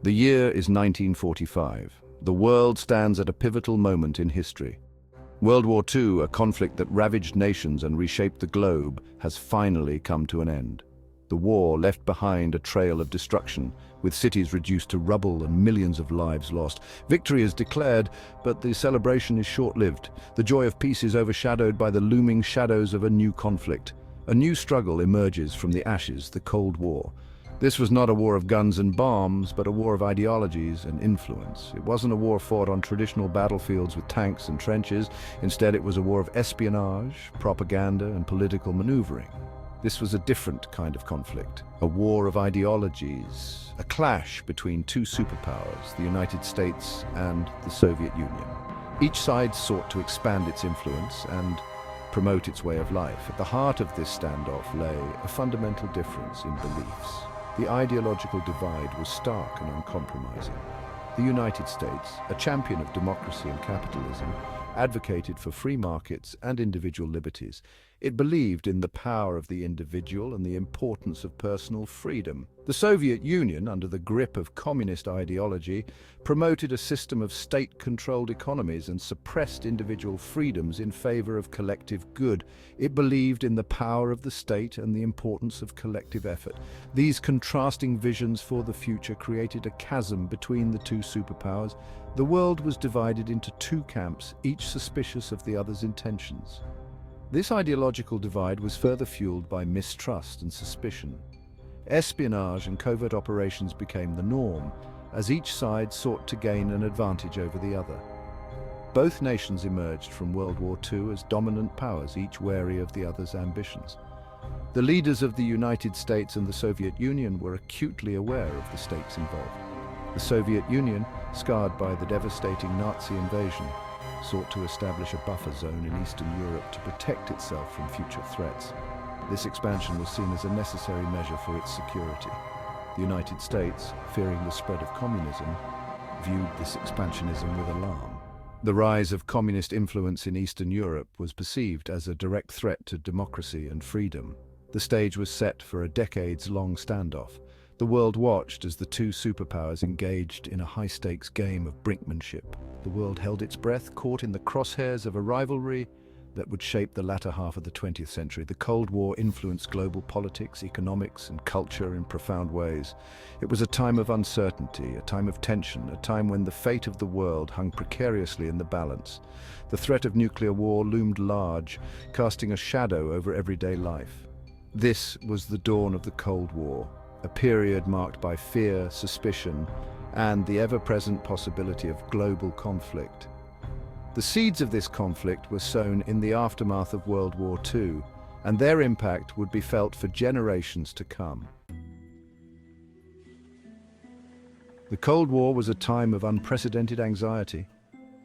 The year is 1945. The world stands at a pivotal moment in history. World War II, a conflict that ravaged nations and reshaped the globe, has finally come to an end. The war left behind a trail of destruction, with cities reduced to rubble and millions of lives lost. Victory is declared, but the celebration is short-lived. The joy of peace is overshadowed by the looming shadows of a new conflict. A new struggle emerges from the ashes, the Cold War. This was not a war of guns and bombs, but a war of ideologies and influence. It wasn't a war fought on traditional battlefields with tanks and trenches. Instead, it was a war of espionage, propaganda, and political maneuvering. This was a different kind of conflict, a war of ideologies, a clash between two superpowers, the United States and the Soviet Union. Each side sought to expand its influence and promote its way of life. At the heart of this standoff lay a fundamental difference in beliefs. The ideological divide was stark and uncompromising. The United States, a champion of democracy and capitalism, advocated for free markets and individual liberties. It believed in the power of the individual and the importance of personal freedom. The Soviet Union, under the grip of communist ideology, promoted a system of state-controlled economies and suppressed individual freedoms in favor of collective good. It believed in the power of the state and the importance of collective effort. These contrasting visions for the future created a chasm between the two superpowers. The world was divided into two camps, each suspicious of the other's intentions. This ideological divide was further fueled by mistrust and suspicion. Espionage and covert operations became the norm, as each side sought to gain an advantage over the other. Both nations emerged from World War II as dominant powers, each wary of the other's ambitions. The leaders of the United States and the Soviet Union were acutely aware of the stakes involved. The Soviet Union, scarred by the devastating Nazi invasion, sought to establish a buffer zone in Eastern Europe to protect itself from future threats. This expansion was seen as a necessary measure for its security. The United States, fearing the spread of communism, viewed this expansionism with alarm. The rise of communist influence in Eastern Europe was perceived as a direct threat to democracy and freedom. The stage was set for a decades-long standoff. The world watched as the two superpowers engaged in a high-stakes game of brinkmanship. The world held its breath, caught in the crosshairs of a rivalry that would shape the latter half of the 20th century. The Cold War influenced global politics, economics, and culture in profound ways. It was a time of uncertainty, a time of tension, a time when the fate of the world hung precariously in the balance. The threat of nuclear war loomed large, casting a shadow over everyday life. This was the dawn of the Cold War, a period marked by fear, suspicion, and the ever-present possibility of global conflict. The seeds of this conflict were sown in the aftermath of World War II, and their impact would be felt for generations to come. The Cold War was a time of unprecedented anxiety.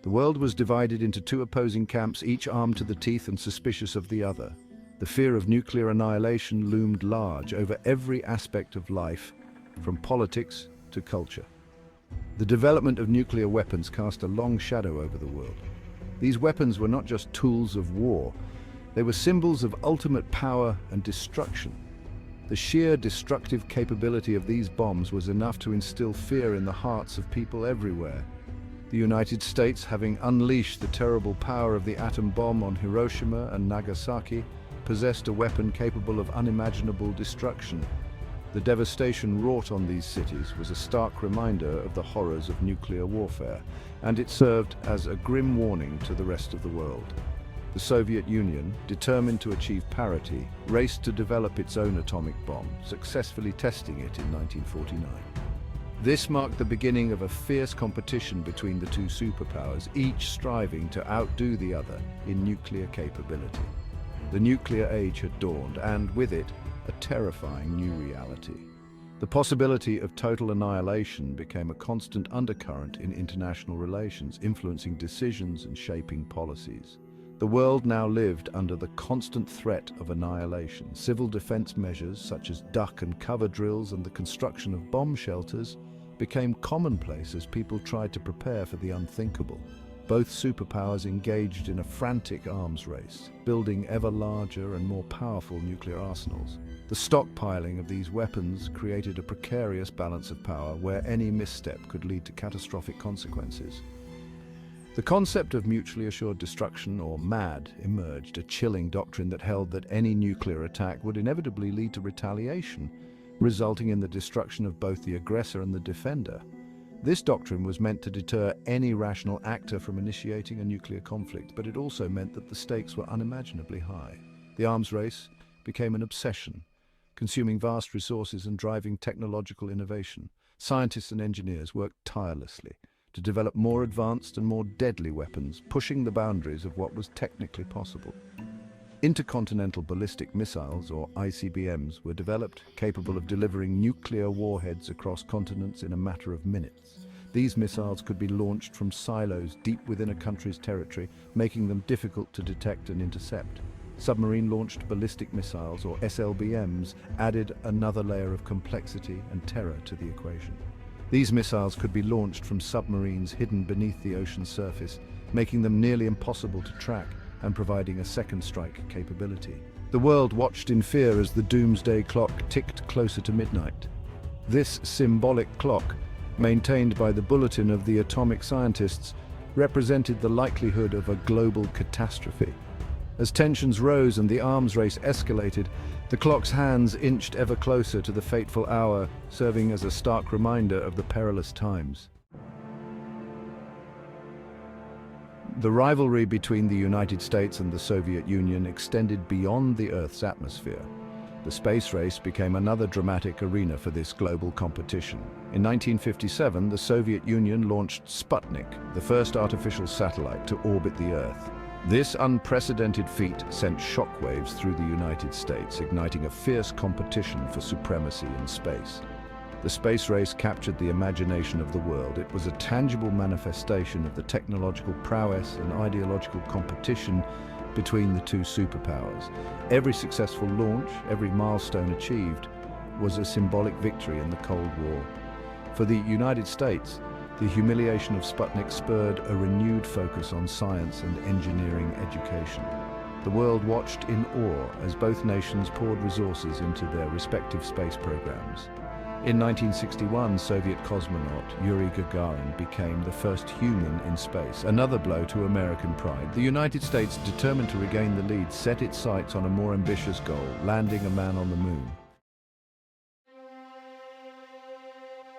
The world was divided into two opposing camps, each armed to the teeth and suspicious of the other. The fear of nuclear annihilation loomed large over every aspect of life, from politics to culture. The development of nuclear weapons cast a long shadow over the world. These weapons were not just tools of war, they were symbols of ultimate power and destruction. The sheer destructive capability of these bombs was enough to instill fear in the hearts of people everywhere. The United States, having unleashed the terrible power of the atom bomb on Hiroshima and Nagasaki, possessed a weapon capable of unimaginable destruction. The devastation wrought on these cities was a stark reminder of the horrors of nuclear warfare, and it served as a grim warning to the rest of the world. The Soviet Union, determined to achieve parity, raced to develop its own atomic bomb, successfully testing it in 1949. This marked the beginning of a fierce competition between the two superpowers, each striving to outdo the other in nuclear capability. The nuclear age had dawned, and with it, a terrifying new reality. The possibility of total annihilation became a constant undercurrent in international relations, influencing decisions and shaping policies. The world now lived under the constant threat of annihilation. Civil defense measures such as duck and cover drills and the construction of bomb shelters became commonplace as people tried to prepare for the unthinkable. Both superpowers engaged in a frantic arms race, building ever larger and more powerful nuclear arsenals. The stockpiling of these weapons created a precarious balance of power where any misstep could lead to catastrophic consequences. The concept of mutually assured destruction, or MAD, emerged, a chilling doctrine that held that any nuclear attack would inevitably lead to retaliation, resulting in the destruction of both the aggressor and the defender. This doctrine was meant to deter any rational actor from initiating a nuclear conflict, but it also meant that the stakes were unimaginably high. The arms race became an obsession, consuming vast resources and driving technological innovation. Scientists and engineers worked tirelessly to develop more advanced and more deadly weapons, pushing the boundaries of what was technically possible. Intercontinental ballistic missiles, or ICBMs, were developed, capable of delivering nuclear warheads across continents in a matter of minutes. These missiles could be launched from silos deep within a country's territory, making them difficult to detect and intercept. Submarine-launched ballistic missiles, or SLBMs, added another layer of complexity and terror to the equation. These missiles could be launched from submarines hidden beneath the ocean's surface, making them nearly impossible to track and providing a second strike capability. The world watched in fear as the doomsday clock ticked closer to midnight. This symbolic clock, maintained by the Bulletin of the Atomic Scientists, represented the likelihood of a global catastrophe. As tensions rose and the arms race escalated, the clock's hands inched ever closer to the fateful hour, serving as a stark reminder of the perilous times. The rivalry between the United States and the Soviet Union extended beyond the Earth's atmosphere. The space race became another dramatic arena for this global competition. In 1957, the Soviet Union launched Sputnik, the first artificial satellite to orbit the Earth. This unprecedented feat sent shockwaves through the United States, igniting a fierce competition for supremacy in space. The space race captured the imagination of the world. It was a tangible manifestation of the technological prowess and ideological competition between the two superpowers. Every successful launch, every milestone achieved, was a symbolic victory in the Cold War. For the United States, the humiliation of Sputnik spurred a renewed focus on science and engineering education. The world watched in awe as both nations poured resources into their respective space programs. In 1961, Soviet cosmonaut Yuri Gagarin became the first human in space, another blow to American pride. The United States, determined to regain the lead, set its sights on a more ambitious goal, landing a man on the moon.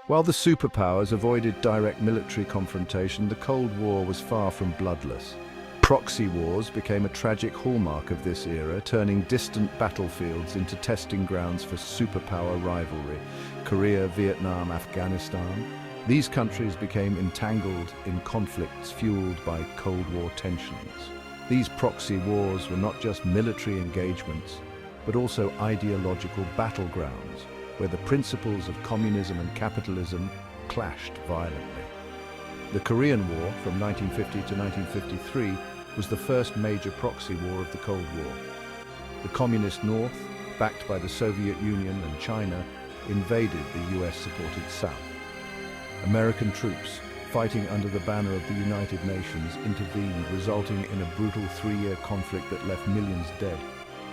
While the superpowers avoided direct military confrontation, the Cold War was far from bloodless. Proxy wars became a tragic hallmark of this era, turning distant battlefields into testing grounds for superpower rivalry. Korea, Vietnam, Afghanistan. These countries became entangled in conflicts fueled by Cold War tensions. These proxy wars were not just military engagements, but also ideological battlegrounds, where the principles of communism and capitalism clashed violently. The Korean War, from 1950 to 1953, was the first major proxy war of the Cold War. The Communist North, backed by the Soviet Union and China, invaded the US-supported South. American troops, fighting under the banner of the United Nations, intervened, resulting in a brutal three-year conflict that left millions dead.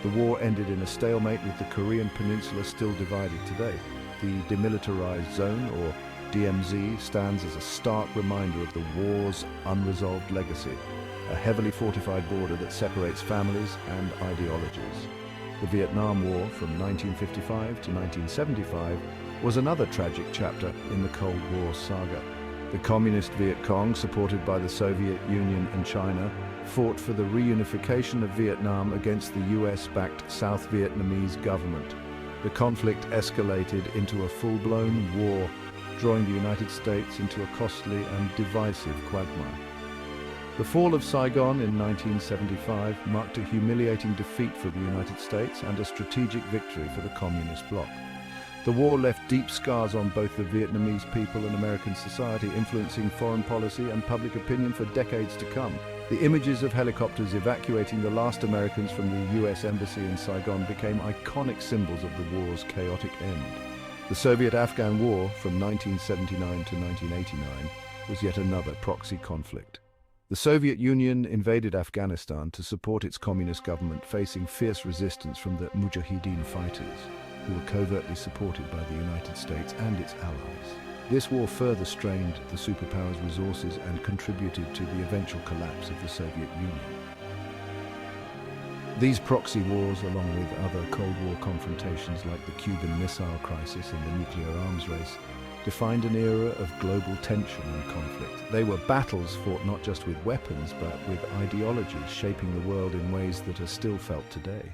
The war ended in a stalemate, with the Korean peninsula still divided today. The Demilitarized Zone, or DMZ, stands as a stark reminder of the war's unresolved legacy, a heavily fortified border that separates families and ideologies. The Vietnam War, from 1955 to 1975, was another tragic chapter in the Cold War saga. The Communist Viet Cong, supported by the Soviet Union and China, fought for the reunification of Vietnam against the US-backed South Vietnamese government. The conflict escalated into a full-blown war, drawing the United States into a costly and divisive quagmire. The fall of Saigon in 1975 marked a humiliating defeat for the United States and a strategic victory for the Communist bloc. The war left deep scars on both the Vietnamese people and American society, influencing foreign policy and public opinion for decades to come. The images of helicopters evacuating the last Americans from the US Embassy in Saigon became iconic symbols of the war's chaotic end. The Soviet-Afghan War, from 1979 to 1989, was yet another proxy conflict. The Soviet Union invaded Afghanistan to support its communist government, facing fierce resistance from the Mujahideen fighters. who were covertly supported by the United States and its allies. This war further strained the superpowers' resources and contributed to the eventual collapse of the Soviet Union. These proxy wars, along with other Cold War confrontations like the Cuban Missile Crisis and the nuclear arms race, defined an era of global tension and conflict. They were battles fought not just with weapons, but with ideologies shaping the world in ways that are still felt today.